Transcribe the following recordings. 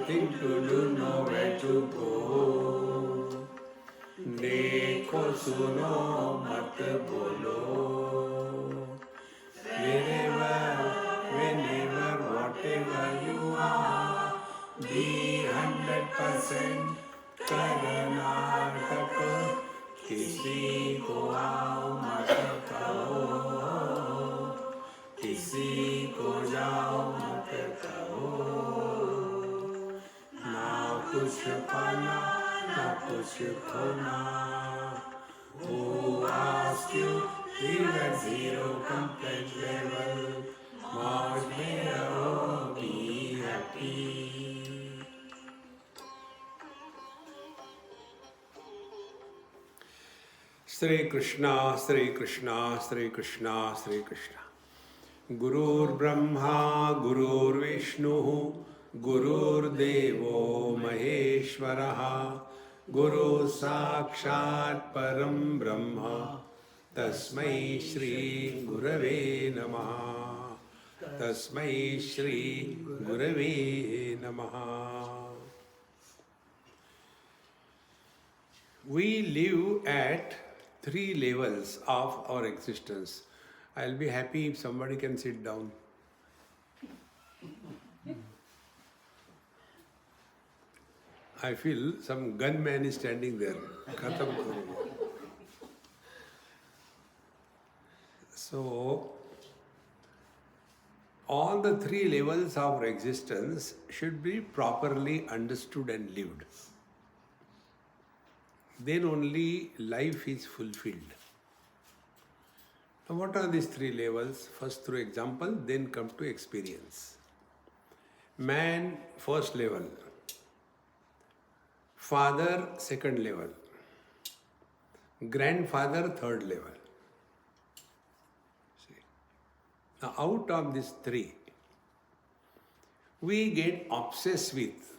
nothing to do, nowhere to go. देखो सुनो मत बोलो. Whenever, whatever you are, be 100% Karnataka. किसी को आओ मत कहो, किसी को जाओ मत कहो. ना कुछ पाना ना कुछ खोना. Who asked you? Live at zero complaint level. मौज में रहो, be happy. Shri Krishna, Shri Krishna, Shri Krishna, Shri Krishna. Gurur Brahma, Gurur Vishnu, Gurur Devo Maheshwaraha, Guru Sakshat Param Brahma, Tasmai Shri Gurave Namaha, Tasmai Shri Gurave Namaha. We live at 3 levels of our existence. I'll be happy if somebody can sit down. I feel some gunman is standing there. Khatam karo. So, all the 3 levels of our existence should be properly understood and lived. Then only life is fulfilled. Now, what are these 3 levels? First through example, then come to experience. Man, first level. Father, second level. Grandfather, third level. See. Now, out of these 3, we get obsessed with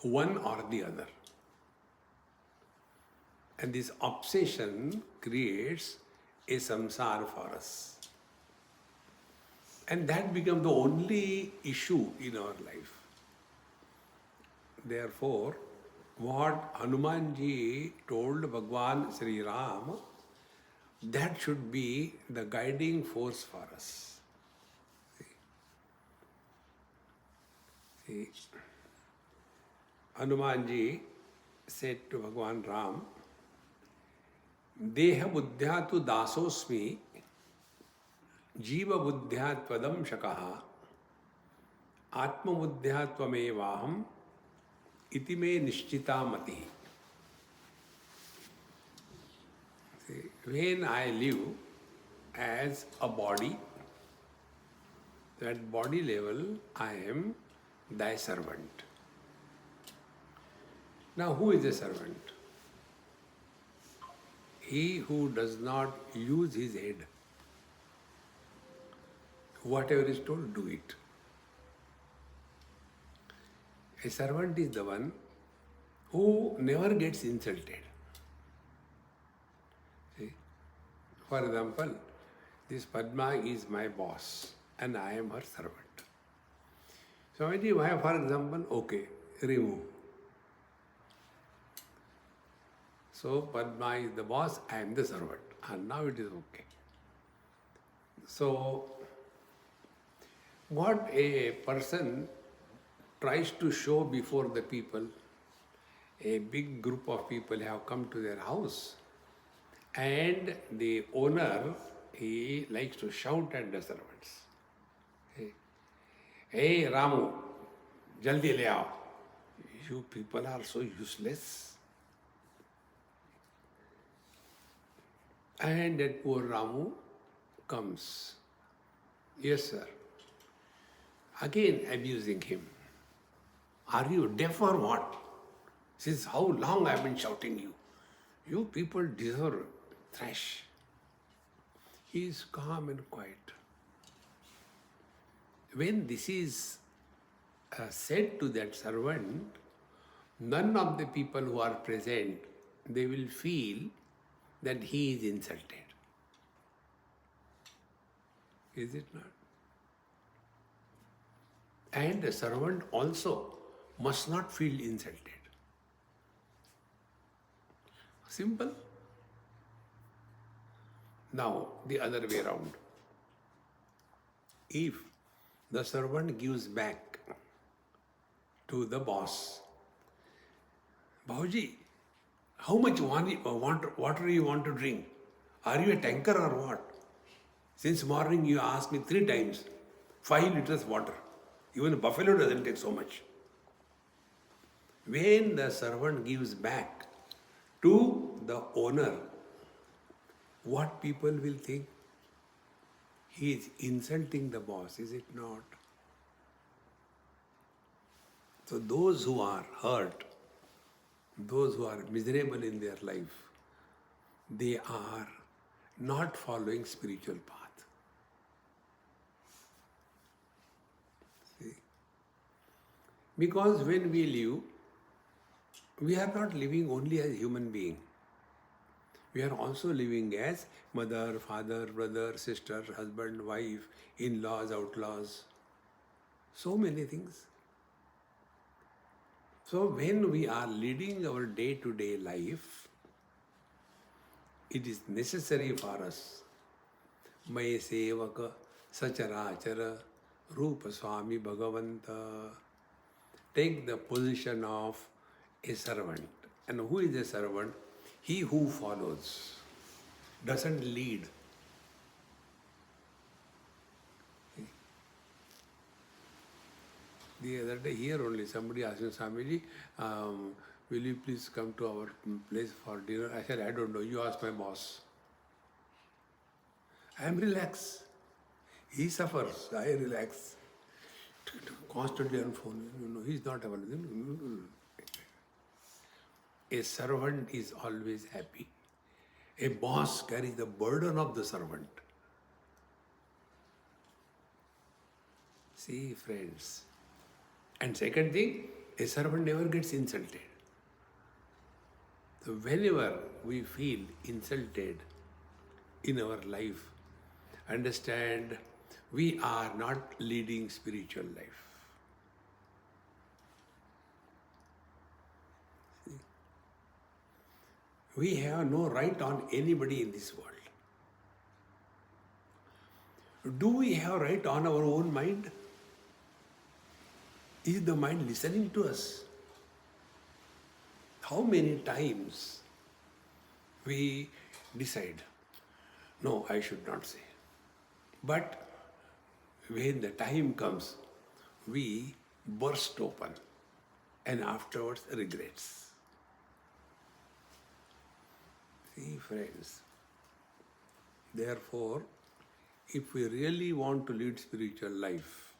one or the other. And this obsession creates a samsara for us. And that becomes the only issue in our life. Therefore, what Hanumanji told Bhagwan Sri Ram, that should be the guiding force for us. See, Hanumanji said to Bhagwan Ram, देह बुद्ध्या तु दासोस्मि, जीव बुद्ध्या त्वदं शकः, आत्म बुद्ध्या त्वमेवाहम्, इति मे निश्चिता मतिः. When I live as a body, at body level I am thy servant. Now, who is a servant? He who does not use his head. Whatever is told, do it. A servant is the one who never gets insulted. See? For example, this Padma is my boss and I am her servant. Swamiji, why, for example, okay, remove. So, Padma is the boss, I am the servant. And now it is okay. So, what a person tries to show before the people, a big group of people have come to their house, and the owner, he likes to shout at the servants. Hey Ramu, jaldi le aao. You people are so useless. And that poor Ramu comes. Yes, sir. Again abusing him. Are you deaf or what? Since how long I have been shouting you? You people deserve thrash. He is calm and quiet. When this is said to that servant, none of the people who are present, they will feel that he is insulted. Is it not? And the servant also must not feel insulted. Simple. Now, the other way around. If the servant gives back to the boss, Bauji, how much water you want to drink? Are you a tanker or what? Since morning you asked me 3 times, 5 liters water. Even a buffalo doesn't take so much. When the servant gives back to the owner, what people will think? He is insulting the boss, is it not? So those who are hurt, those who are miserable in their life, they are not following spiritual path. See? Because when we live, we are not living only as human being. We are also living as mother, father, brother, sister, husband, wife, in-laws, outlaws. So many things. So when we are leading our day-to-day life, it is necessary for us. May sevaka sacharachara rupa Swami Bhagavanta. Take the position of a servant. And who is a servant? He who follows, doesn't lead. The other day here only somebody asked me, Swamiji, will you please come to our place for dinner? I said, I don't know, you ask my boss. I am relaxed. He suffers, I relax. Constantly on phone, he's not available. A servant is always happy. A boss carries the burden of the servant. See, friends. And second thing, a servant never gets insulted. So whenever we feel insulted in our life, understand we are not leading spiritual life. We have no right on anybody in this world. Do we have right on our own mind? Is the mind listening to us? How many times we decide, no, I should not say. But when the time comes, we burst open and afterwards regrets. See, friends, therefore, if we really want to lead spiritual life,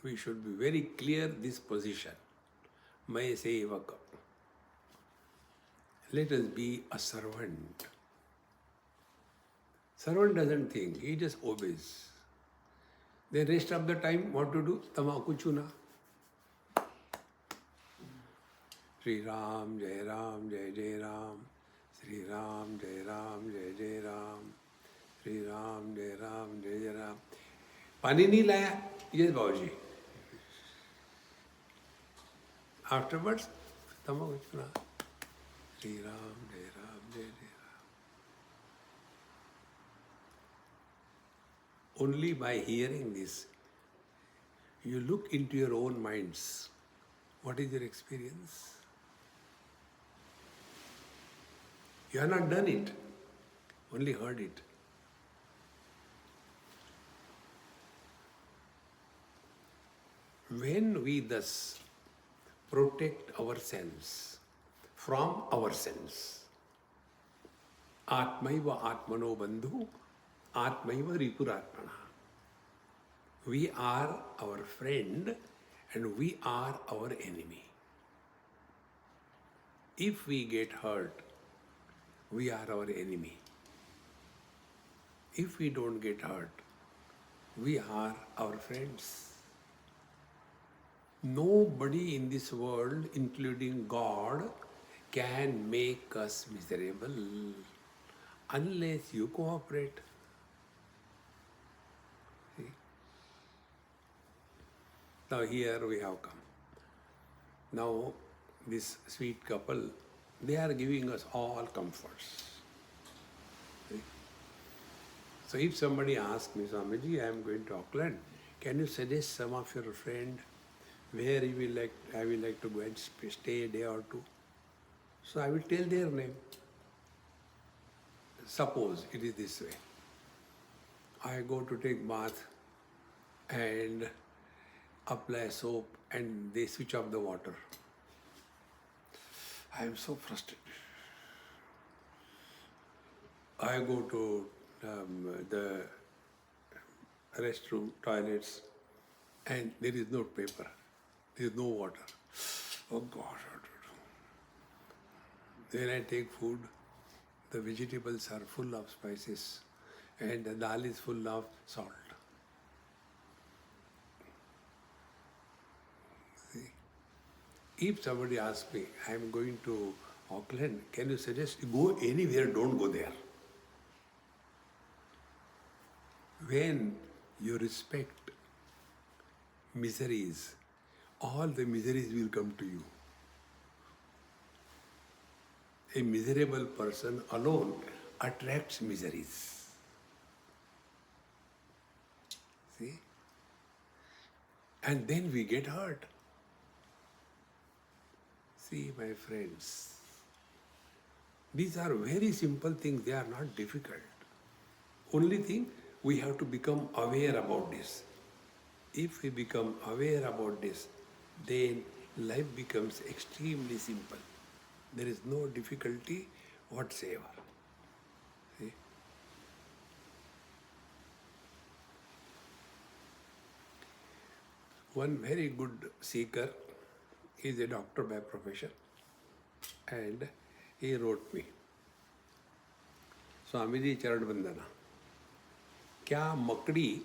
we should be very clear this position. May sevaka. Let us be a servant. Servant doesn't think, he just obeys. The rest of the time, what to do? Tamaku chuna. Sri Ram, Jai Ram, Jai Jai Ram. Sri Ram, Jai Ram, Jai Jai Ram. Sri Ram, Jai Ram, Jai Jai Ram. Pani nahi laya? Yes, Babaji. Afterwards, Tamaku chuna. Sri Ram, Jai Ram, Jai Jai Ram. Only by hearing this, you look into your own minds. What is your experience? You have not done it, only heard it. When we thus protect ourselves from ourselves, Atmaiva Atmano Bandhu, Atmaiva Ripuratmana. We are our friend and we are our enemy. If we get hurt, we are our enemy. If we don't get hurt, we are our friends. Nobody in this world, including God, can make us miserable unless you cooperate. See? Now here we have come. Now, this sweet couple, they are giving us all comforts. See? So if somebody asks me, Swamiji, I am going to Auckland, can you suggest some of your friend where you will like, I will like to go and stay a day or two? So I will tell their name. Suppose it is this way. I go to take bath and apply soap and they switch off the water. I am so frustrated. I go to the restroom, toilets, and there is no paper, there is no water. Oh God. Then I take food, the vegetables are full of spices and the dal is full of salt. See? If somebody asks me, I am going to Auckland, can you suggest go anywhere, don't go there. When you respect miseries, all the miseries will come to you. A miserable person alone attracts miseries. See? And then we get hurt. See, my friends, these are very simple things, they are not difficult. Only thing, we have to become aware about this. If we become aware about this, then life becomes extremely simple. There is no difficulty whatsoever. See? One very good seeker is a doctor by profession, and he wrote me, Swamiji चरण वंदना, क्या मकड़ी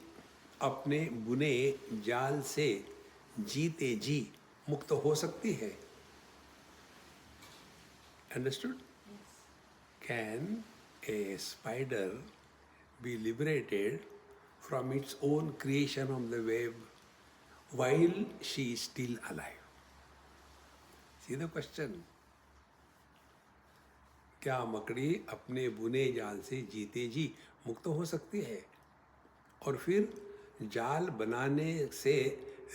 अपने बुने जाल से जीते जी मुक्त हो सकती है? Understood? Yes. Can a spider be liberated from its own creation of the web while she is still alive? See the question. क्या मकड़ी अपने बुने जाल से जीते जी मुक्त हो सकती है? और फिर जाल बनाने से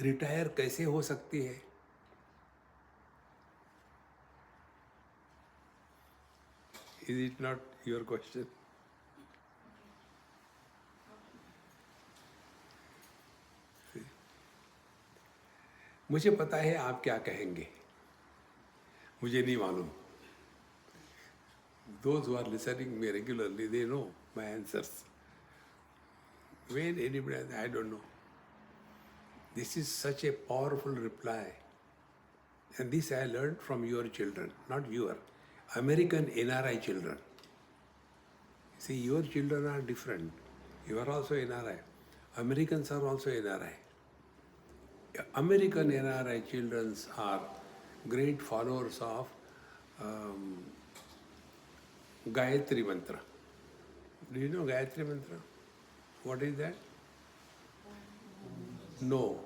रिटायर कैसे हो सकती है? Is it not your question? मुझे पता है आप क्या कहेंगे, मुझे नहीं मालूम. Those who are listening me regularly, they know my answers. When anybody asks, I don't know. This is such a powerful reply. And this I learned from your children, not your American NRI children. See, your children are different. You are also NRI. Americans are also NRI. American NRI children are great followers of Gayatri Mantra. Do you know Gayatri Mantra? What is that? No.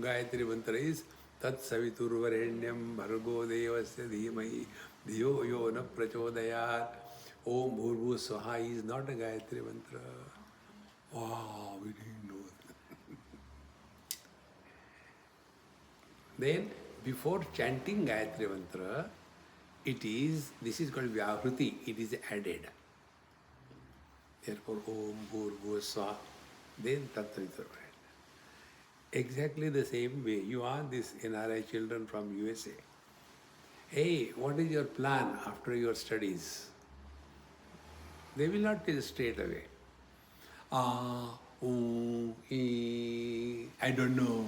Gayatri Mantra is Tat Saviturvarenyam Bhargo Devasya Dhimai Dhiyo Yo Na Prachodayat. Om Bhurbhu Swaha is not a Gayatri Mantra. Wow, we didn't know that. Then, before chanting Gayatri Mantra, this is called Vyahruti, it is added. Therefore, Om Bhurbhu Swaha, then Tat Saviturvarenyam. Exactly the same way, you ask these NRI children from USA, hey, what is your plan after your studies? They will not tell straight away. I don't know.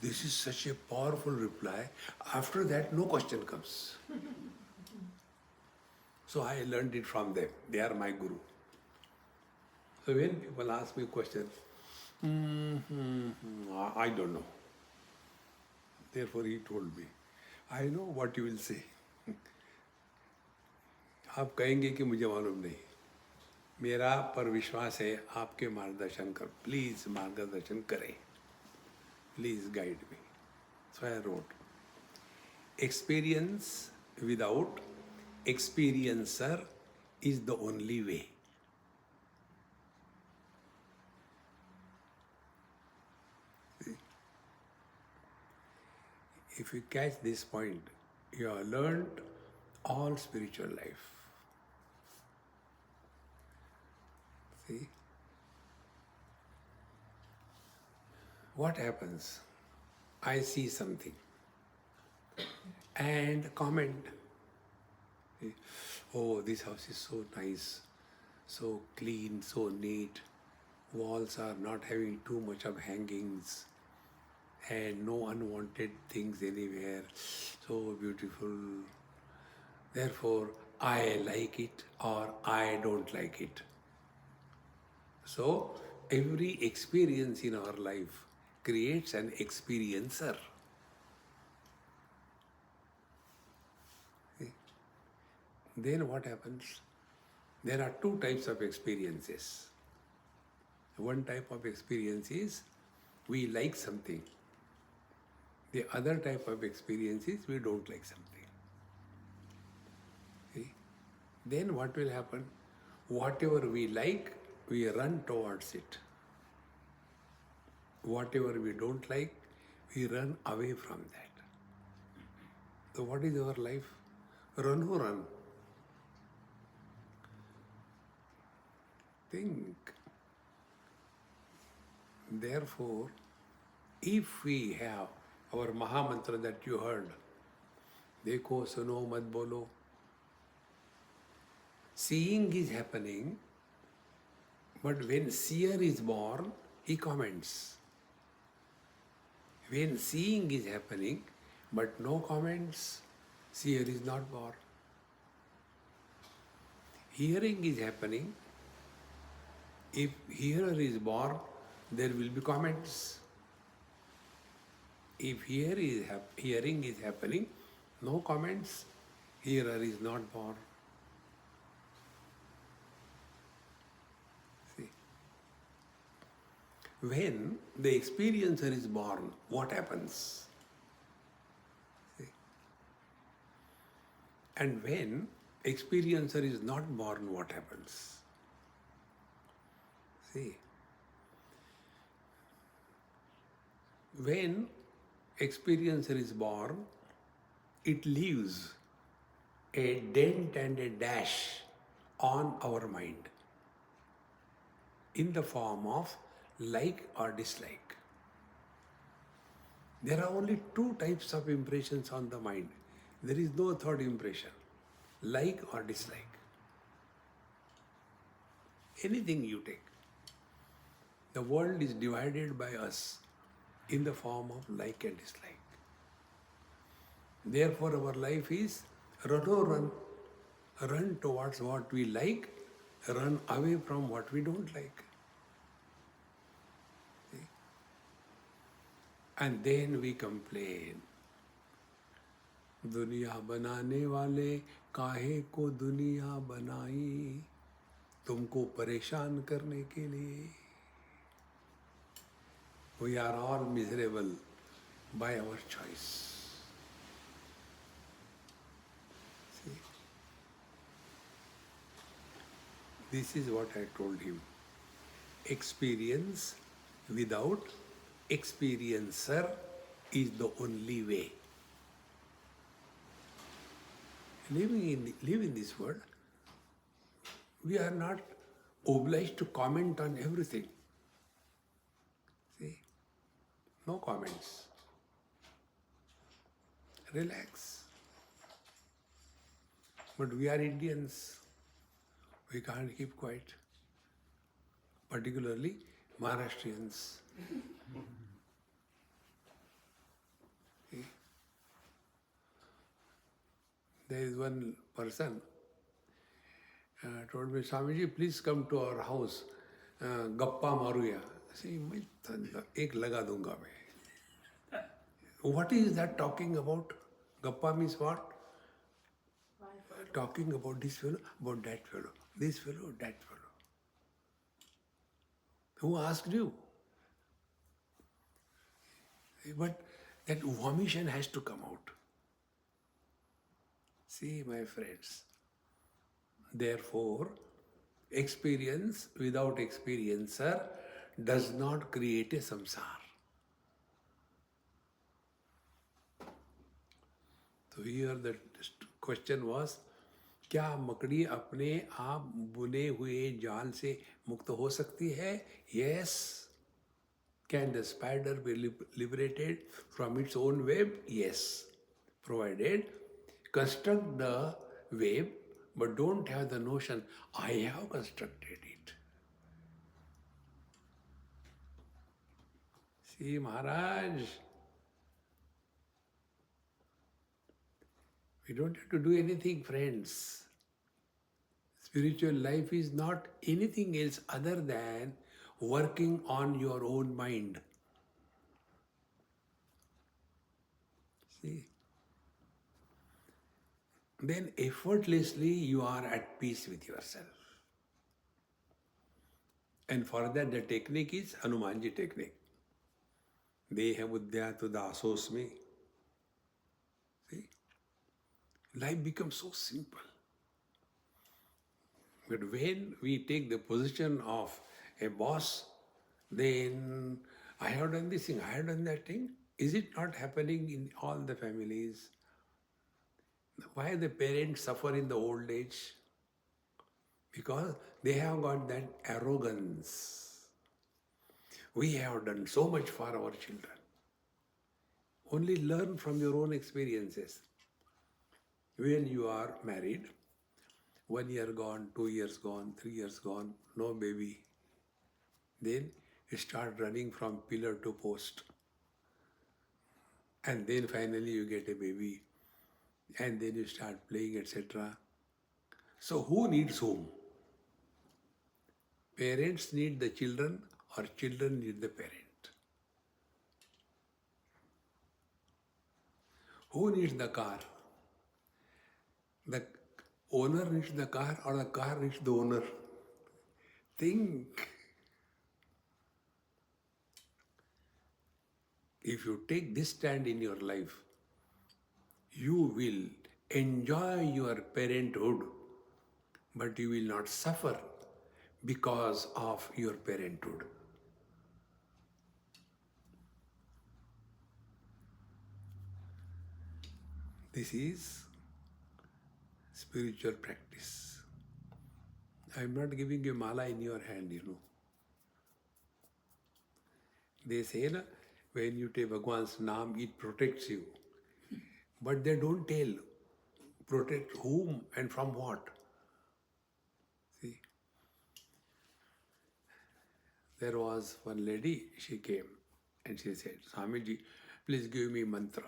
This is such a powerful reply. After that, no question comes. So I learned it from them. They are my guru. So when people ask me questions, I don't know. Therefore he told me, I know what you will say. आप कहेंगे कि मुझे मालूम नहीं. मेरा पर विश्वास है आपके मार्गदर्शन कर. प्लीज मार्गदर्शन करें. Please guide me. So I wrote, experience without experiencer is the only way. See? If you catch this point, you have learned all spiritual life. See? What happens? I see something and comment. Oh, this house is so nice, so clean, so neat. Walls are not having too much of hangings and no unwanted things anywhere. So beautiful. Therefore, I like it or I don't like it. So, every experience in our life creates an experiencer. See? Then what happens? There are two types of experiences. One type of experience is we like something. The other type of experience is we don't like something. See? Then what will happen? Whatever we like, we run towards it. Whatever we don't like, we run away from that. So what is our life? Run or run? Think. Therefore, if we have our Mahamantra that you heard, Dekho suno mat bolo, seeing is happening, but when seer is born, he comments. When seeing is happening, but no comments, seer is not born. Hearing is happening. If hearer is born, there will be comments. If hearing is happening, no comments, hearer is not born. See? When the experiencer is born, what happens? See? And when experiencer is not born, what happens? See? When experiencer is born, it leaves a dent and a dash on our mind in the form of like or dislike. There are only two types of impressions on the mind. There is no third impression, like or dislike. Anything you take. The world is divided by us in the form of like and dislike. Therefore, our life is run or run. Run towards what we like, run away from what we don't like. See? And then we complain. दुनिया बनाने वाले काहे को दुनिया बनाई, तुमको परेशान करने के लिए. We are all miserable by our choice. See? This is what I told him. Experience without experiencer is the only way. Live in this world, we are not obliged to comment on everything. See? No comments. Relax. But we are Indians. We can't keep quiet. Particularly Maharashtrians. See? There is one person told me, Swamiji, please come to our house. Gappa maruya. See, ek laga dunga main. What is that talking about? Gappa means what? Talking about this fellow, about that fellow, this fellow, that fellow. Who asked you? But that vomit has to come out. See, my friends, therefore, experience without experiencer does not create a samsara. So here the question was, क्या मकड़ी अपने आप बुने हुए जाल से मुक्त हो सकती है? Yes. Can the spider be liberated from its own web? Yes. Provided construct the web, but don't have the notion, I have constructed it. See, Maharaj, we don't have to do anything, friends. Spiritual life is not anything else other than working on your own mind. See? Then effortlessly you are at peace with yourself. And for that the technique is Hanumanji technique. Deha buddhyatu dasosmi. See? Life becomes so simple. But when we take the position of a boss, then I have done this thing, I have done that thing. Is it not happening in all the families? Why the parents suffer in the old age? Because they have got that arrogance. We have done so much for our children. Only learn from your own experiences. When you are married, 1 year gone, 2 years gone, 3 years gone, no baby. Then you start running from pillar to post. And then finally you get a baby. And then you start playing, etc. So who needs whom? Parents need the children or children need the parent? Who needs the car? The owner needs the car or the car needs the owner? Think. If you take this stand in your life, you will enjoy your parenthood, but you will not suffer because of your parenthood. This is spiritual practice. I am not giving you mala in your hand, you know. They say, na, when you take Bhagwan's naam, it protects you. But they don't tell protect whom and from what. See, there was one lady, she came and she said, Swamiji, please give me mantra.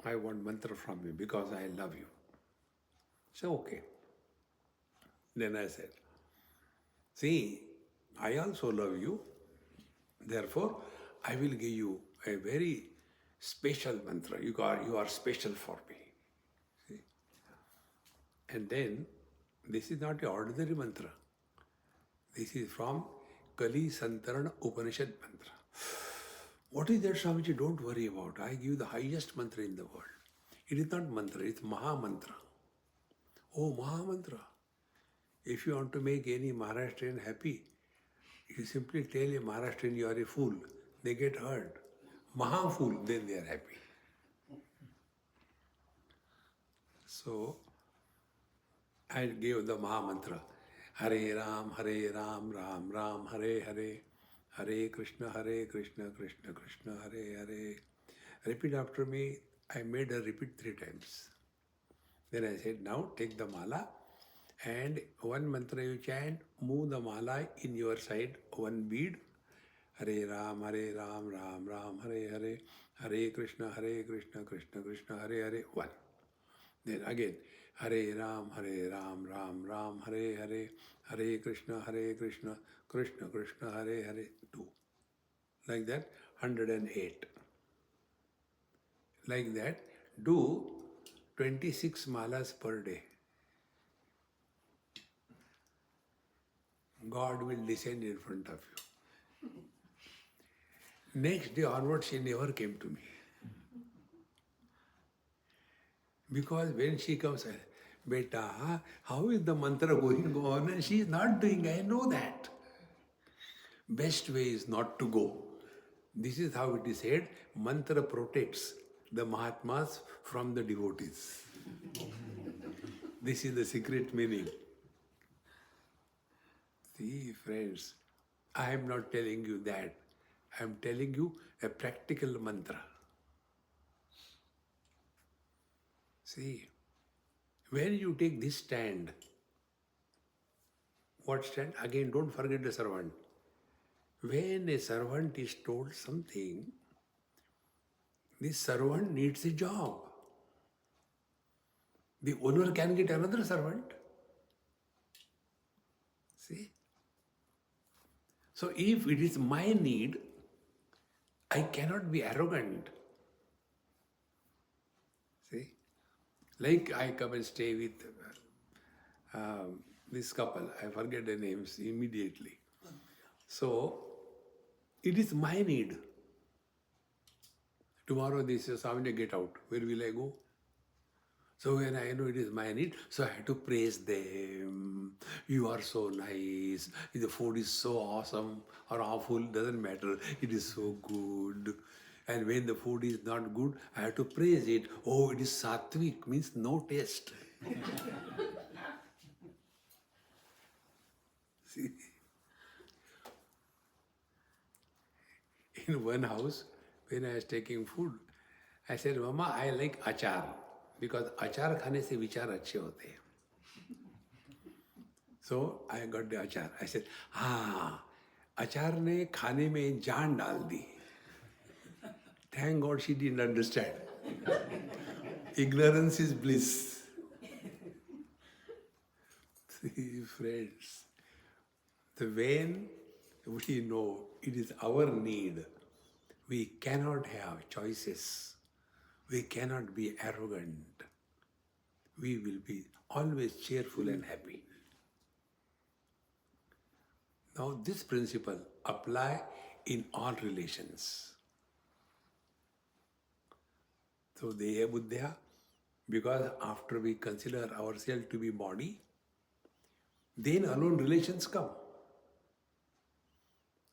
I want mantra from you because I love you. So, okay. Then I said, see, I also love you. Therefore, I will give you a very special mantra. You are special for me. See? And then, this is not an ordinary mantra. This is from Kali Santarana Upanishad mantra. What is that, Swamiji? Don't worry about. I give the highest mantra in the world. It is not mantra, it's Maha Mantra. Oh, Maha Mantra. If you want to make any Maharashtrian happy, you simply tell a Maharashtrian you are a fool. They get hurt. Maha fool, then they are happy. So, I gave the Maha Mantra. Hare Ram, Ram Ram, Hare Hare. Hare Krishna, Krishna Krishna, Hare Hare. Repeat after me. I made her repeat 3 times. Then I said, now take the mala and one mantra you chant, move the mala in your side, one bead. Hare Ram, Ram Ram, Hare Hare. Hare Krishna, Krishna Krishna, Hare Hare. 1. Then again, Hare Ram, Ram Ram, Hare Hare. Hare Krishna, Krishna Krishna, Hare Hare. 2. Like that, 108. Like that, do 26 malas per day. God will descend in front of you. Next day onwards, she never came to me. Because when she comes, Beta, how is the mantra going on? And she is not doing, I know that. Best way is not to go. This is how it is said, mantra protects the Mahatmas from the devotees. This is the secret meaning. See, friends, I am not telling you that. I am telling you a practical mantra. See, when you take this stand, what stand? Again, don't forget the servant. When a servant is told something, this servant needs a job. The owner can get another servant. See? So if it is my need, I cannot be arrogant. See? Like I come and stay with this couple, I forget their names immediately. So, it is my need. Tomorrow they say, Swami, get out. Where will I go? So when I know it is my need, so I have to praise them. You are so nice. The food is so awesome or awful, doesn't matter. It is so good. And when the food is not good, I have to praise it. Oh, it is sattvic, means no taste. See? In one house, when I was taking food, I said, Mama, I like achar. Because achar khane se vichar अच्छे होते हैं. So I got the achar. I said, achar ने खाने में जान डाल दी. Thank God she didn't understand. Ignorance is bliss. See, friends, when we know it is our need, we cannot have choices. We cannot be arrogant. We will be always cheerful and happy. Now this principle apply in all relations. So Deha Buddhya, because after we consider ourselves to be body, then alone relations come.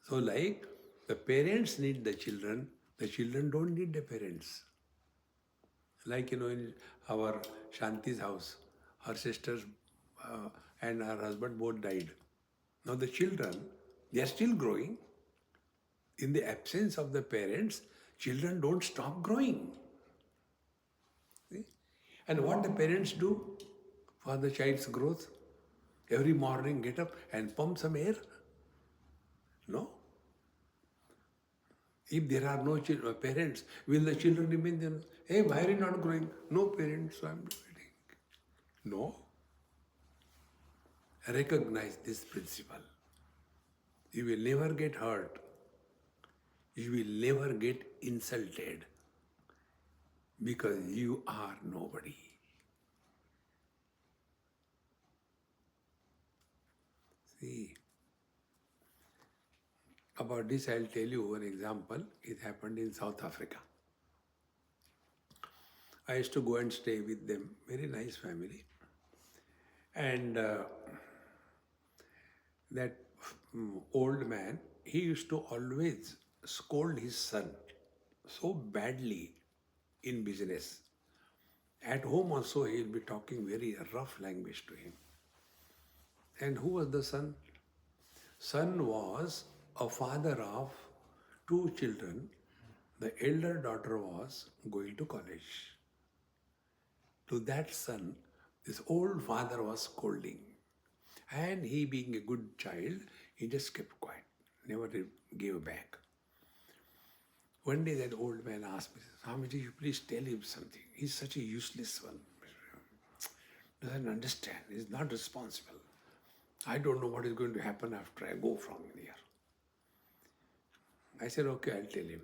So like the parents need the children don't need the parents. Like, in our Shanti's house, her sisters and her husband both died. Now the children, they are still growing. In the absence of the parents, children don't stop growing. See? And what the parents do for the child's growth? Every morning get up and pump some air? No. If there are no parents, will the children remain there? Hey, why are you not growing? No parents, so I'm waiting. No. Recognize this principle. You will never get hurt. You will never get insulted because you are nobody. See, about this I'll tell you one example. It happened in South Africa. I used to go and stay with them. Very nice family. And that old man, he used to always scold his son so badly in business. At home also he will be talking very rough language to him. And who was the son? Son was a father of 2 children. The elder daughter was going to college. To that son, this old father was scolding. And he, being a good child, he just kept quiet, never gave back. One day that old man asked me, Swamiji, you please tell him something. He's such a useless one. Doesn't understand, he's not responsible. I don't know what is going to happen after I go from here. I said, okay, I'll tell him.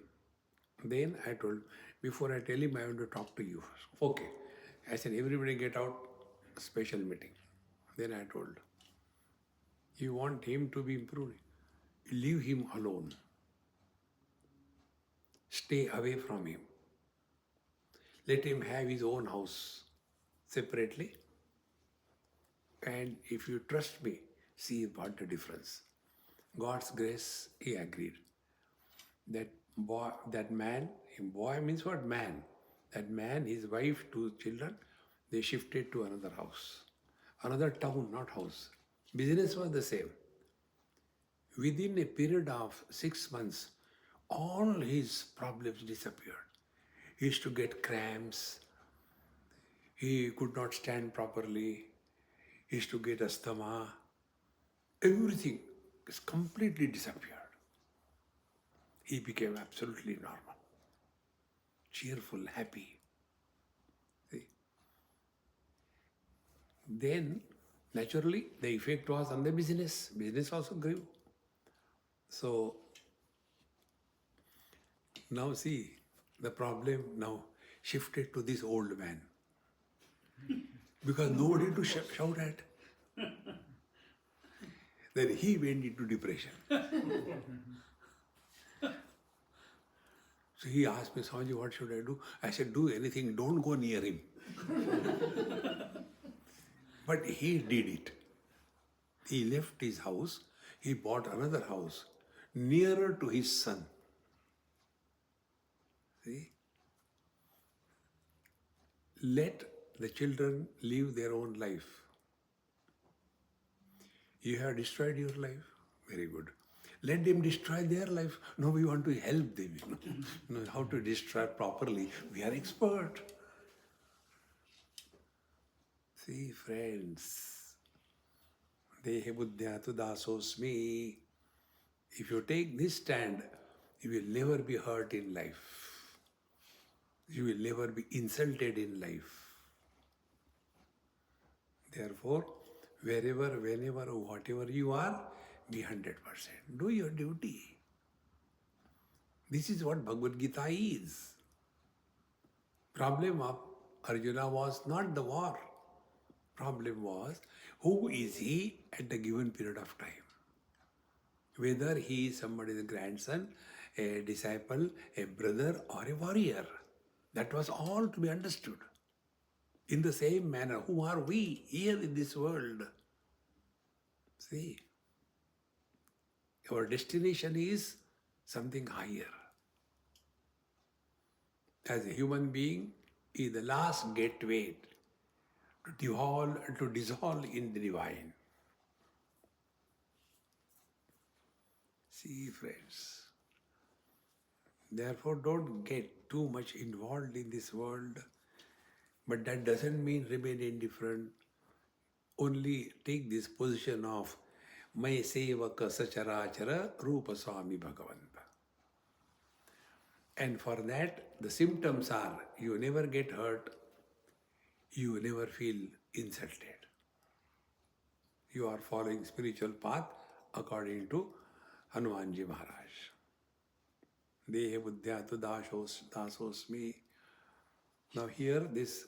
Then I told, before I tell him, I want to talk to you first. Okay. I said, everybody get out, special meeting. Then I told, you want him to be improved? Leave him alone. Stay away from him. Let him have his own house. separately. And if you trust me, see what the difference. God's grace, he agreed. That boy, that man, boy means what? Man. That man, his wife, 2 children, they shifted to another house. Another town, not house. Business was the same. Within a period of 6 months, all his problems disappeared. He used to get cramps. He could not stand properly. He used to get asthma. Everything is completely disappeared. He became absolutely normal, cheerful, happy. See? Then, naturally, the effect was on the business. Business also grew. So, now see, the problem now shifted to this old man. Because nobody to shout at. Then he went into depression. So he asked me, Swamiji, what should I do? I said, do anything, don't go near him. But he did it. He left his house, he bought another house nearer to his son. See? Let the children live their own life. You have destroyed your life? Very good. Let them destroy their life. No, we want to help them. No, how to destroy properly. We are expert. See, friends. Dehe buddhyatu dasosmi. If you take this stand, you will never be hurt in life. You will never be insulted in life. Therefore, wherever, whenever, whatever you are, be 100%. Do your duty. This is what Bhagavad Gita is. Problem of Arjuna was not the war. Problem was, who is he at the given period of time? Whether he is somebody's grandson, a disciple, a brother, or a warrior. That was all to be understood. In the same manner, who are we here in this world? See, our destination is something higher. As a human being, is the last gateway to dissolve in the divine. See, friends. Therefore, don't get too much involved in this world. But that doesn't mean remain indifferent. Only take this position of Mai Sevaka Sacharachara Rupa Swami Bhagavanta. And for that, the symptoms are, you never get hurt, you never feel insulted. You are following spiritual path according to Hanumanji Maharaj. Dehe buddhyatu dasosmi. Now here, this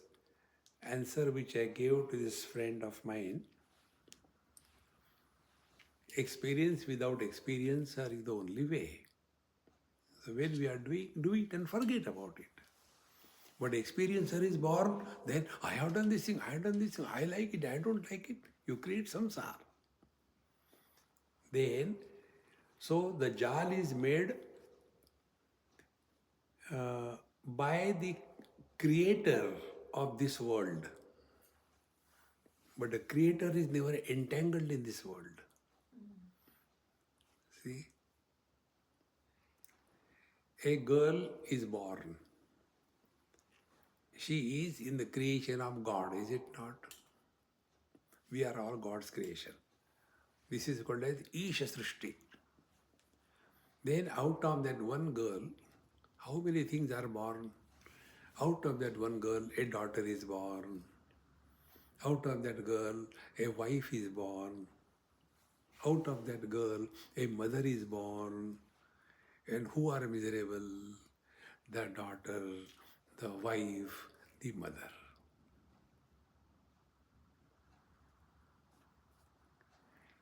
answer which I gave to this friend of mine, experience without experience is the only way. So when we are doing, do it and forget about it. But experiencer is born, then I have done this thing, I have done this thing, I like it, I don't like it. You create samsara. Then, so the jal is made by the creator of this world. But the creator is never entangled in this world. See? A girl is born. She is in the creation of God, is it not? We are all God's creation. This is called as Isha Srishti. Then out of that one girl, how many things are born? Out of that one girl, a daughter is born. Out of that girl, a wife is born. Out of that girl, a mother is born. And who are miserable? The daughter, the wife, the mother.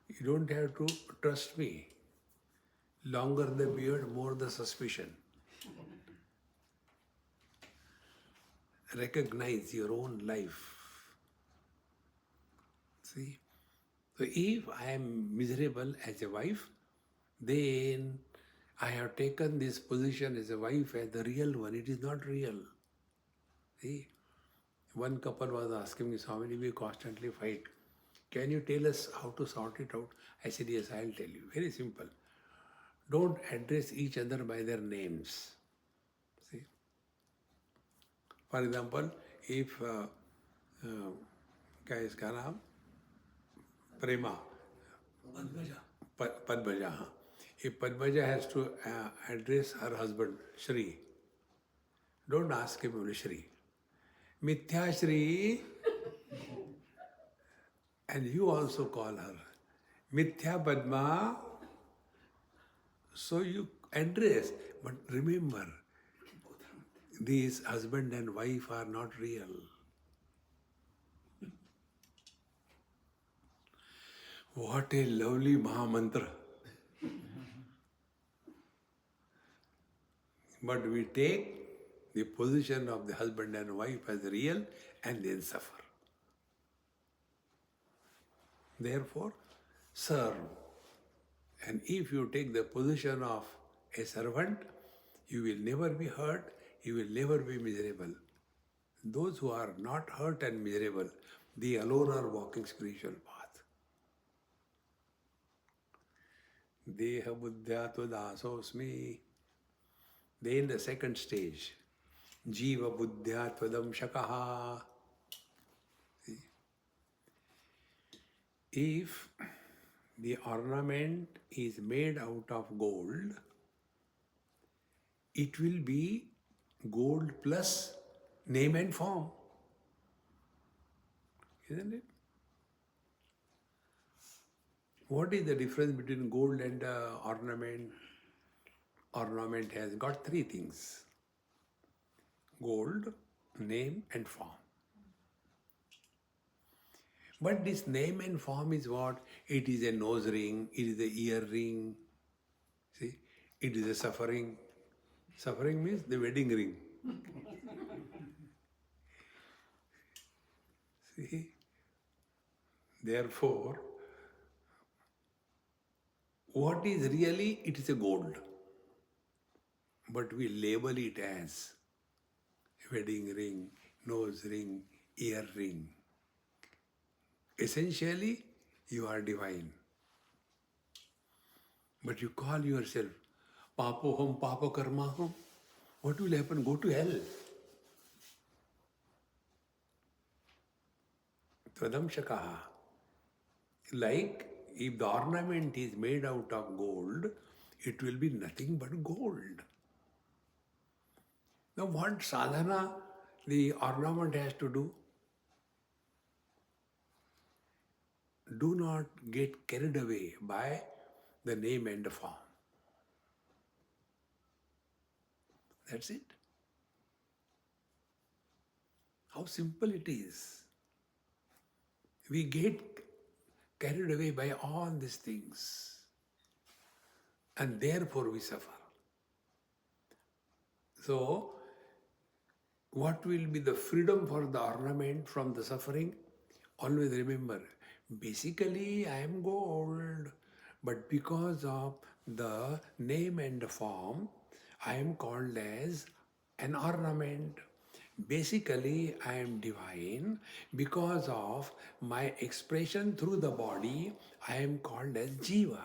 You don't have to trust me. Longer the beard, more the suspicion. Recognize your own life. See? So if I am miserable as a wife, then I have taken this position as a wife as the real one. It is not real. See? One couple was asking me, Swami, we constantly fight. Can you tell us how to sort it out? I said, yes, I'll tell you. Very simple. Don't address each other by their names. See? For example, if क्या है इसका नाम प्रेमा Padmaja. If Padmaja has to address her husband Shri, don't ask him only Shri. Mithya Shri, and you also call her Mithya Padma. So you address, but remember, these husband and wife are not real. What a lovely Maha Mantra. But we take the position of the husband and wife as real and then suffer. Therefore, serve. And if you take the position of a servant, you will never be hurt, you will never be miserable. Those who are not hurt and miserable, they alone are walking spiritual path. Deha buddhya tvadasosmi. Then the second stage, jiva buddhya tvadam shakaha. If the ornament is made out of gold, it will be gold plus name and form. Isn't it? What is the difference between gold and ornament? Ornament has got three things: gold, name and form. But this name and form is what? It is a nose ring, it is a ear ring. See, it is a suffering. Suffering means the wedding ring. See? Therefore, what is really, it is a gold. But we label it as wedding ring, nose ring, ear ring. Essentially, you are divine. But you call yourself Papoham, Papa Karmaham. What will happen? Go to hell. Tvadam Shakaha. Like if the ornament is made out of gold, it will be nothing but gold. Now what sadhana the ornament has to do? Do not get carried away by the name and the form. That's it. How simple it is. We get carried away by all these things, and therefore we suffer. So, what will be the freedom for the ornament from the suffering? Always remember, basically I am gold, but because of the name and the form, I am called as an ornament. Basically, I am divine. Because of my expression through the body, I am called as Jiva.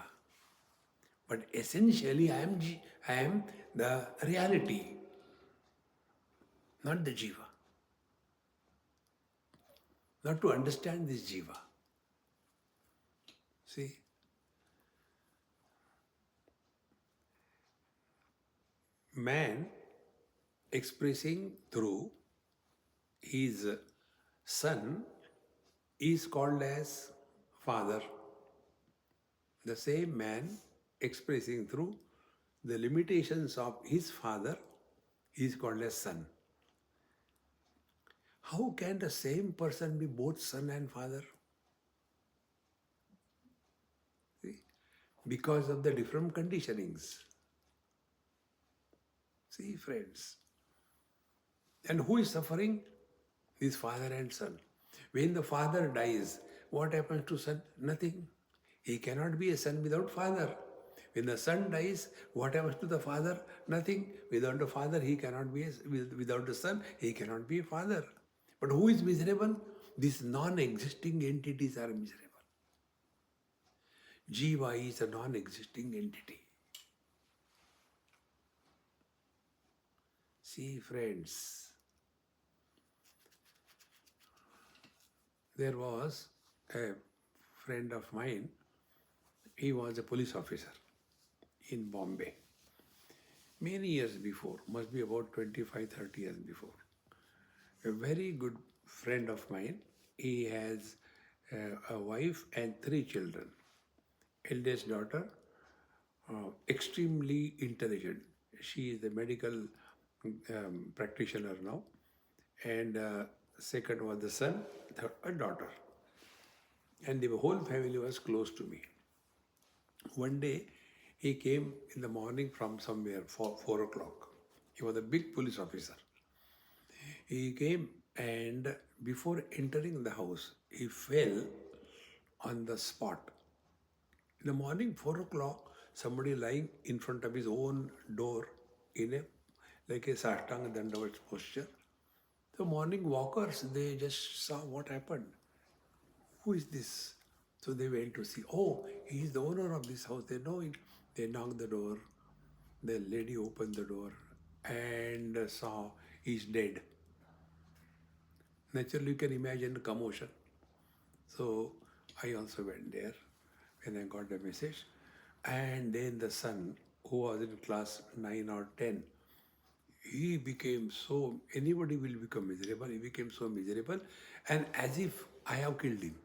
But essentially, I am the reality, not the Jiva. Not to understand this Jiva. See? Man expressing through his son is called as father. The same man expressing through the limitations of his father is called as son. How can the same person be both son and father? See? Because of the different conditionings. See, friends. And who is suffering? His father and son. When the father dies, what happens to son? Nothing. He cannot be a son without father. When the son dies, what happens to the father? Nothing. Without the father, he cannot be without the son, he cannot be a father. But who is miserable? These non-existing entities are miserable. Jiva is a non-existing entity. See, friends, there was a friend of mine. He was a police officer in Bombay. Many years before, must be about 25, 30 years before. A very good friend of mine. He has a wife and 3 children. Eldest daughter, extremely intelligent. She is a medical practitioner now. And second was the son, third a daughter. And the whole family was close to me. One day, he came in the morning from somewhere, 4 o'clock. He was a big police officer. He came and before entering the house, he fell on the spot. In the morning, 4 o'clock, somebody lying in front of his own door in a like a Sashtanga Dandavat posture. The morning walkers, they just saw what happened. Who is this? So they went to see. Oh, he is the owner of this house. They know it. They knocked the door. The lady opened the door and saw he's dead. Naturally, you can imagine the commotion. So I also went there when I got the message. And then the son, who was in class 9 or 10, he became so, anybody will become miserable. He became so miserable. And as if I have killed him.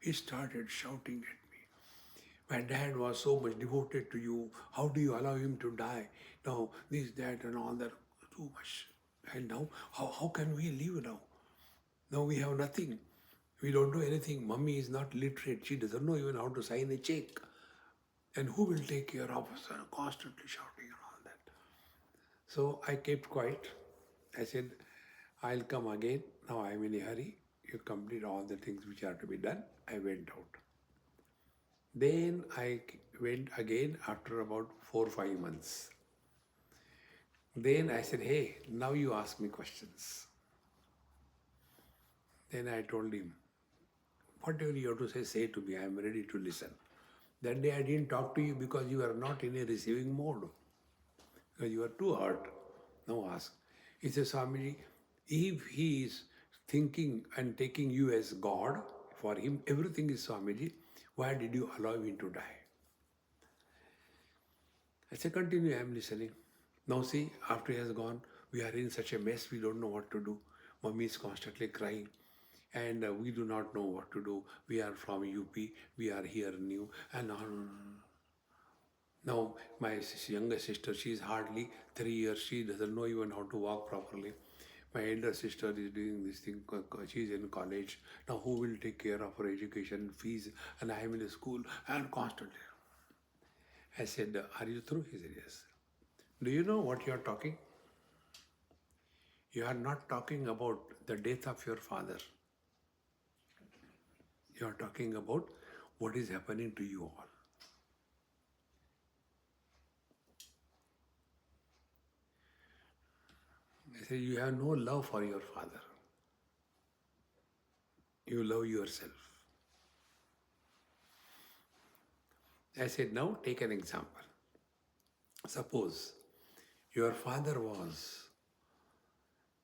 He started shouting at me. My dad was so much devoted to you. How do you allow him to die? Now, this, that, and all that. Too much. And now, how can we live now? Now we have nothing. We don't know anything. Mummy is not literate. She doesn't know even how to sign a check. And who will take care of us? Constantly shouting and all that. So I kept quiet. I said, I'll come again. Now I'm in a hurry. You complete all the things which are to be done. I went out. Then I went again after about 4 or 5 months. Then I said, hey, now you ask me questions. Then I told him, whatever you have to say to me, I am ready to listen. That day I didn't talk to you because you are not in a receiving mode. Because you are too hurt. Now ask. He says, Swamiji, if he is thinking and taking you as God, for him everything is Swamiji, why did you allow him to die? I said, continue, I am listening. Now see, after he has gone, we are in such a mess, we don't know what to do. Mummy is constantly crying. And we do not know what to do. We are from UP, we are here new. And now my younger sister, she is hardly 3 years, she doesn't know even how to walk properly. My elder sister is doing this thing, she is in college. Now who will take care of her education, fees, and I am in a school and constantly. I said, are you through? He said, yes. Do you know what you are talking? You are not talking about the death of your father. You are talking about what is happening to you all. I said, you have no love for your father. You love yourself. I said, now take an example. Suppose your father was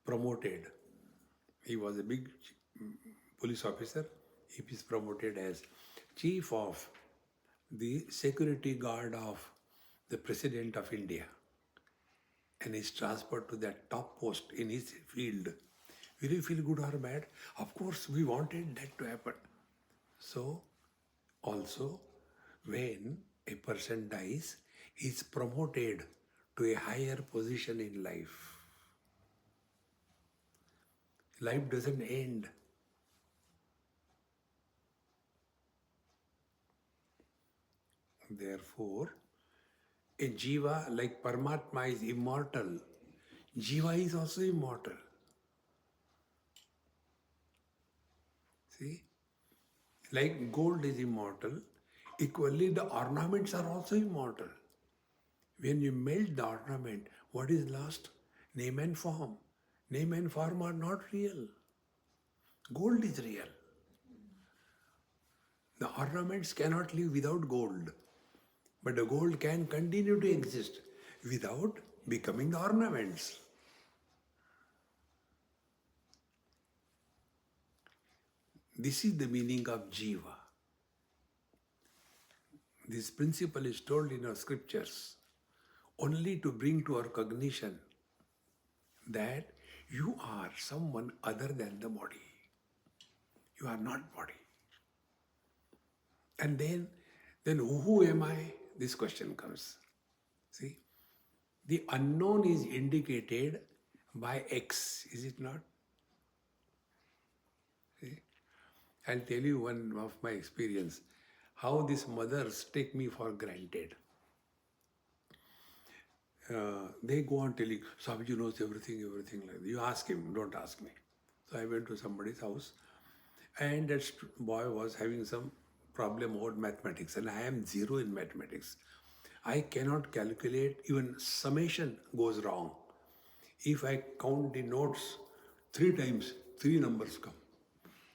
promoted. He was a big police officer. He is promoted as chief of the security guard of the President of India. And is transferred to that top post in his field. Will you feel good or bad? Of course, we wanted that to happen. So, also, when a person dies, he is promoted to a higher position in life. Life doesn't end. Therefore, a jiva like Paramatma is immortal. Jiva is also immortal. See? Like gold is immortal, equally the ornaments are also immortal. When you melt the ornament, what is lost? Name and form. Name and form are not real. Gold is real. The ornaments cannot live without gold. But the gold can continue to exist without becoming the ornaments. This is the meaning of jiva. This principle is told in our scriptures only to bring to our cognition that you are someone other than the body. You are not body. And then who am I? This question comes. See, the unknown is indicated by X, is it not? See? I'll tell you one of my experience, how these mothers take me for granted. They go on telling, Swamiji knows everything like that. You ask him, don't ask me. So I went to somebody's house and that boy was having some problem about mathematics and I am zero in mathematics. I cannot calculate, even summation goes wrong. If I count the notes 3 times, 3 numbers come.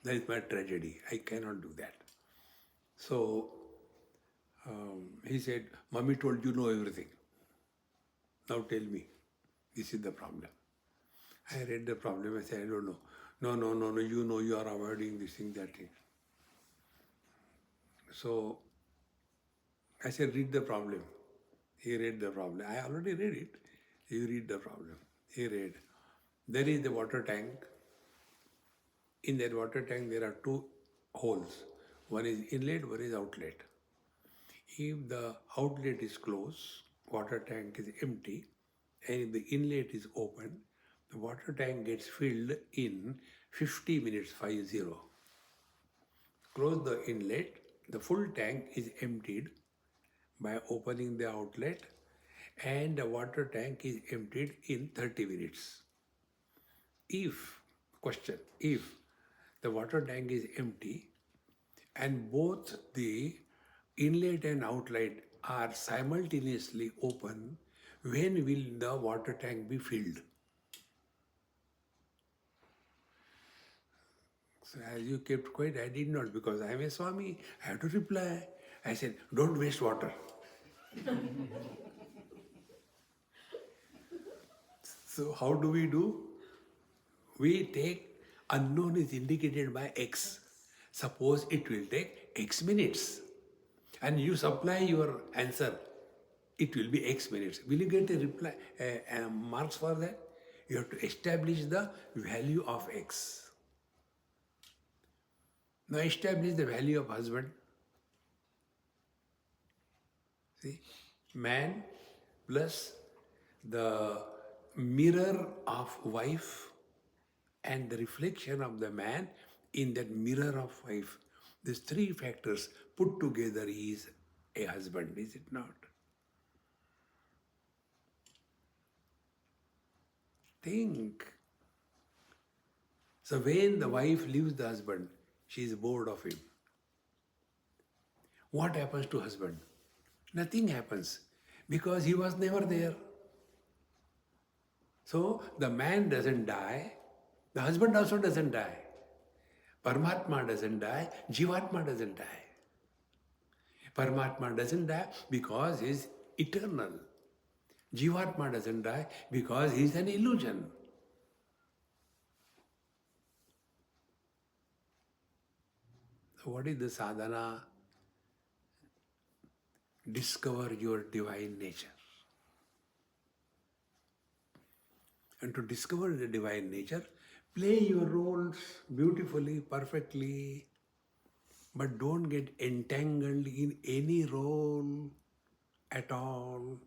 That is my tragedy. I cannot do that. So he said, Mommy told you know everything. Now tell me, this is the problem. I read the problem, I said, I don't know. No, you know you are avoiding this thing, that thing. So I said, read the problem. He read the problem. I already read it. You read the problem. He read. There is the water tank. In that water tank, there are 2 holes. One is inlet, one is outlet. If the outlet is closed, water tank is empty, and if the inlet is open, the water tank gets filled in 50 minutes, 50. Close the inlet, the full tank is emptied by opening the outlet, and the water tank is emptied in 30 minutes. If the water tank is empty and both the inlet and outlet are simultaneously open, when will the water tank be filled? So as you kept quiet, I did not, because I am a Swami. I have to reply. I said, don't waste water. So how do? We take unknown is indicated by X. Suppose it will take X minutes. And you supply your answer. It will be X minutes. Will you get a reply, marks for that? You have to establish the value of X. Now establish the value of husband. See, man plus the mirror of wife and the reflection of the man in that mirror of wife. These 3 factors put together is a husband, is it not? Think. So when the wife leaves the husband, she is bored of him. What happens to husband? Nothing happens, because he was never there. So the man doesn't die, the husband also doesn't die. Paramatma doesn't die, Jivatma doesn't die. Paramatma doesn't die because he is eternal. Jivatma doesn't die because he is an illusion. So what is the sadhana? Discover your divine nature. And to discover the divine nature, play your roles beautifully, perfectly, but don't get entangled in any role at all.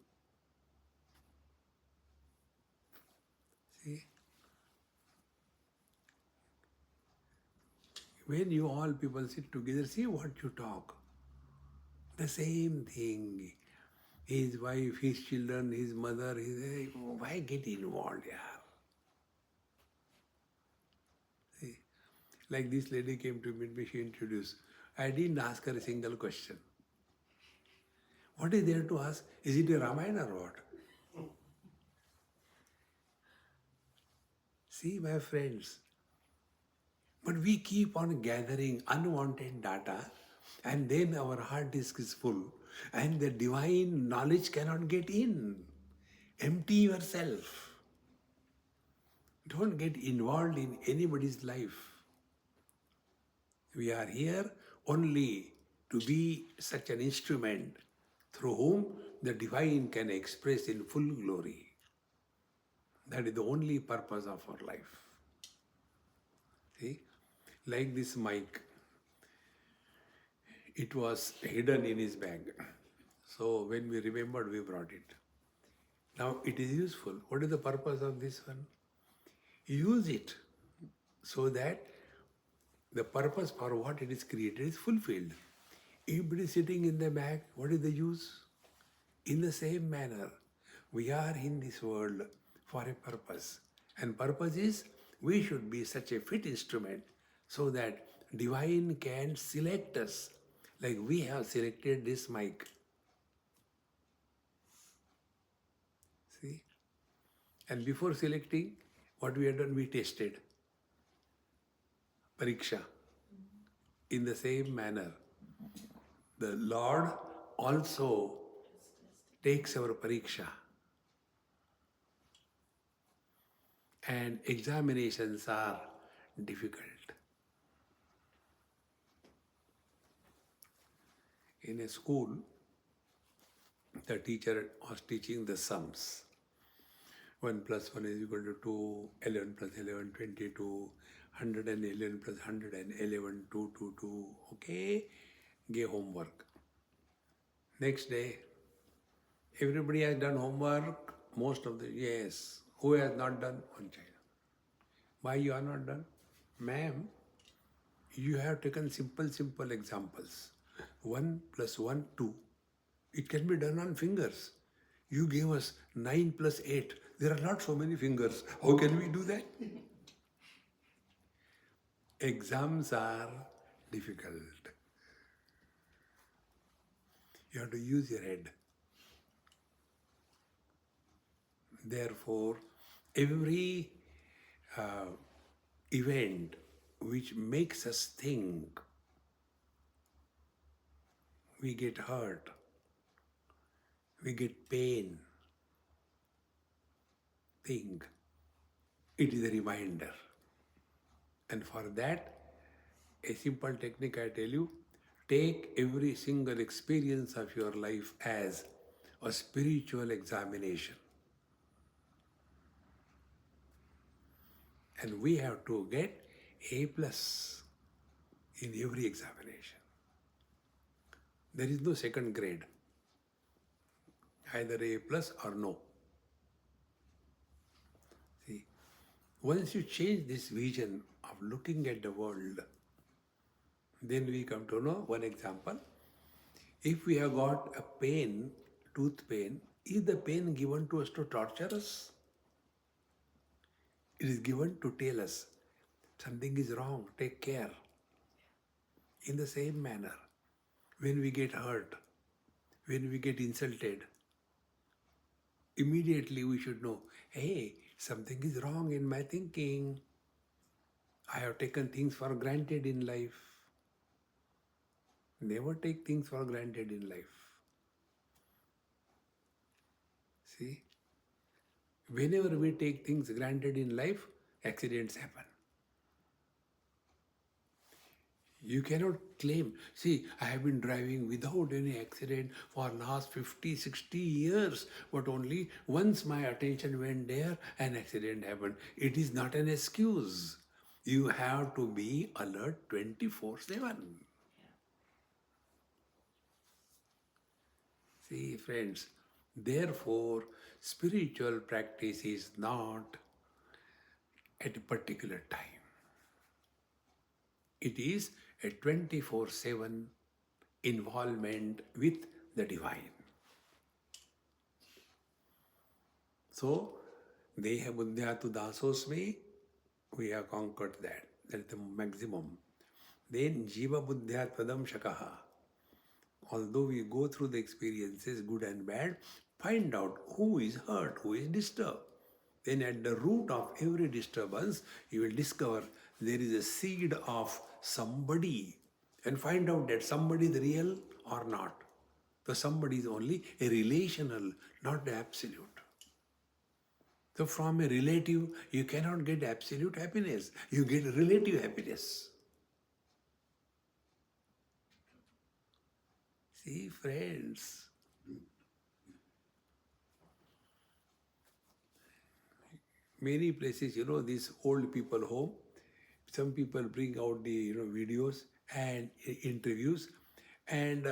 See? When you all people sit together, see what you talk. The same thing. His wife, his children, his mother, why get involved here? See? Like this lady came to meet me, she introduced. I didn't ask her a single question. What is there to ask? Is it a Ramayana or what? See, my friends, but we keep on gathering unwanted data and then our hard disk is full and the divine knowledge cannot get in. Empty yourself. Don't get involved in anybody's life. We are here only to be such an instrument through whom the divine can express in full glory. That is the only purpose of our life. See, like this mic, it was hidden in his bag. So when we remembered, we brought it. Now it is useful. What is the purpose of this one? Use it so that the purpose for what it is created is fulfilled. If it is sitting in the bag, what is the use? In the same manner, we are in this world for a purpose. And purpose is we should be such a fit instrument so that divine can select us. Like we have selected this mic. See? And before selecting, what we have done, we tested. Pariksha. In the same manner, the Lord also takes our pariksha. And examinations are difficult. In a school, the teacher was teaching the sums. 1 plus 1 is equal to 2, 11 plus 11, 22, 111 plus 111, 222. Okay, give homework. Next day, everybody has done homework. Most of the, yes. Who has not done? One child. Why you are not done? Ma'am, you have taken simple examples. 1 plus 1, 2. It can be done on fingers. You gave us 9 plus 8. There are not so many fingers. How can we do that? Exams are difficult. You have to use your head. Therefore, every event which makes us think, we get hurt, we get pain, think, it is a reminder. And for that, a simple technique I tell you, take every single experience of your life as a spiritual examination. And we have to get A plus in every examination. There is no second grade, either A plus or no. See, once you change this vision of looking at the world, then we come to know one example. If we have got a pain, tooth pain, is the pain given to us to torture us? It is given to tell us something is wrong, take care. In the same manner, when we get hurt, when we get insulted, immediately we should know, hey, something is wrong in my thinking. I have taken things for granted in life. Never take things for granted in life. See, whenever we take things granted in life, accidents happen. You cannot claim, see, I have been driving without any accident for last 50, 60 years, but only once my attention went there, an accident happened. It is not an excuse. You have to be alert 24/7. See, friends, therefore, spiritual practice is not at a particular time. It is a 24/7 involvement with the divine. So, Deha Buddhyatu Dasosmi, we have conquered that. that is the maximum. Then jiva buddhya tvadam shakaha. Although we go through the experiences, good and bad, find out who is hurt, who is disturbed. Then at the root of every disturbance, you will discover there is a seed of somebody, and find out that somebody is real or not. So somebody is only a relational, not the absolute. So from a relative, you cannot get absolute happiness. You get relative happiness. See, friends, many places, these old people home, some people bring out the, videos and interviews, and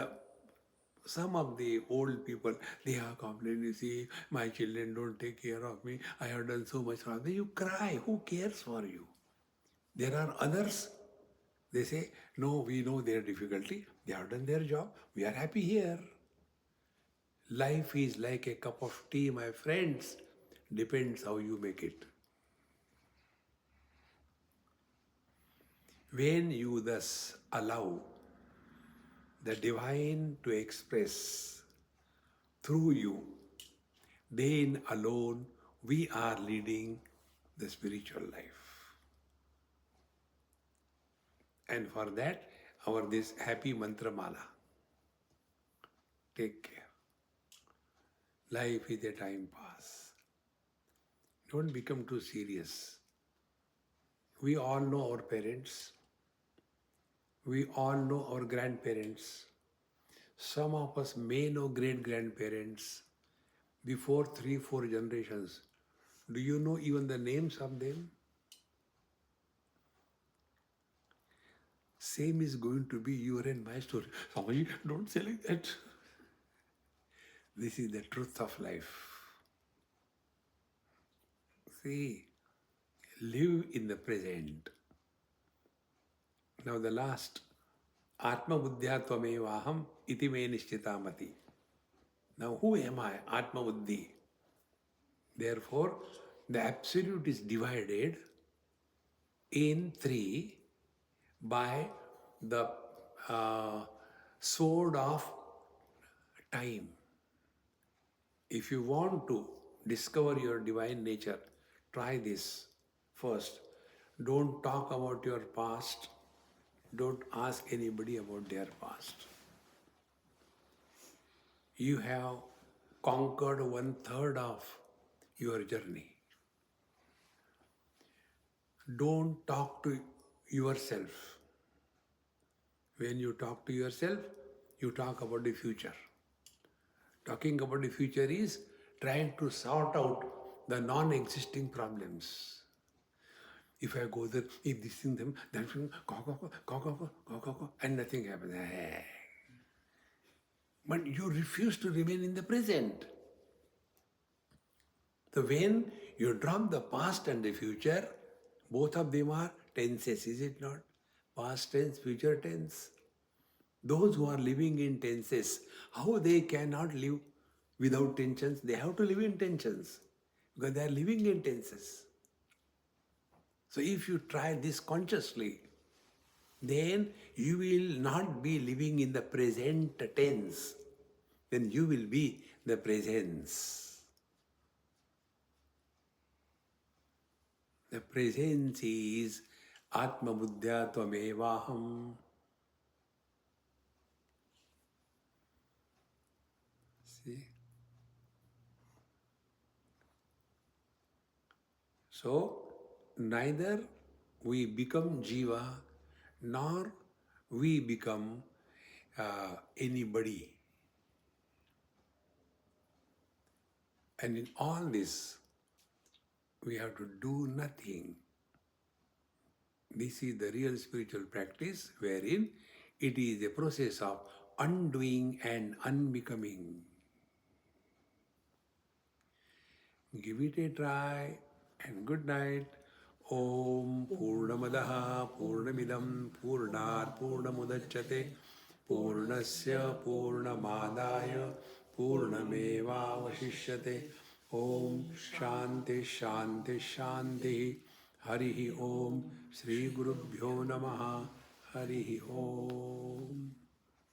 some of the old people, they are complaining, see, my children don't take care of me, I have done so much for them. You cry, who cares for you? There are others, they say, no, we know their difficulty, they have done their job, we are happy here. Life is like a cup of tea, my friends, depends how you make it. When you thus allow the divine to express through you, then alone we are leading the spiritual life. And for that, our this happy mantra mala. Take care. Life is a time pass. Don't become too serious. We all know our parents. We all know our grandparents. Some of us may know great-grandparents before 3-4 generations. Do you know even the names of them? Same is going to be your and my story. Swamiji, don't say like that. This is the truth of life. See, live in the present. Now the last, Atma Buddhya Tvamevaham iti me nishchitamati. Now who am I? Atma Buddhi. Therefore, the Absolute is divided in 3 by the sword of time. If you want to discover your divine nature, try this first. Don't talk about your past. Don't ask anybody about their past. You have conquered 1/3 of your journey. Don't talk to yourself. When you talk to yourself, you talk about the future. Talking about the future is trying to sort out the non-existing problems. If I go there, if this thing, them, that thing, and nothing happens. But you refuse to remain in the present. So when you drop the past and the future, both of them are tenses, is it not? Past tense, future tense. Those who are living in tenses, how they cannot live without tensions? They have to live in tensions because they are living in tenses. So if you try this consciously, then you will not be living in the present tense. Then you will be the presence. The presence is Atma Buddhya Tvamevaham. See? So, neither we become Jiva nor we become anybody. And in all this, we have to do nothing. This is the real spiritual practice wherein it is a process of undoing and unbecoming. Give it a try and good night. Om Purnamadaha Purnamidam Purnat Purnamudachyate Purnasya Purnamadaya Purnameva Vashishyate. Om Shanti Shanti Shanti. Harihi Om. Shri Gurubhyo Namaha. Harihi Om.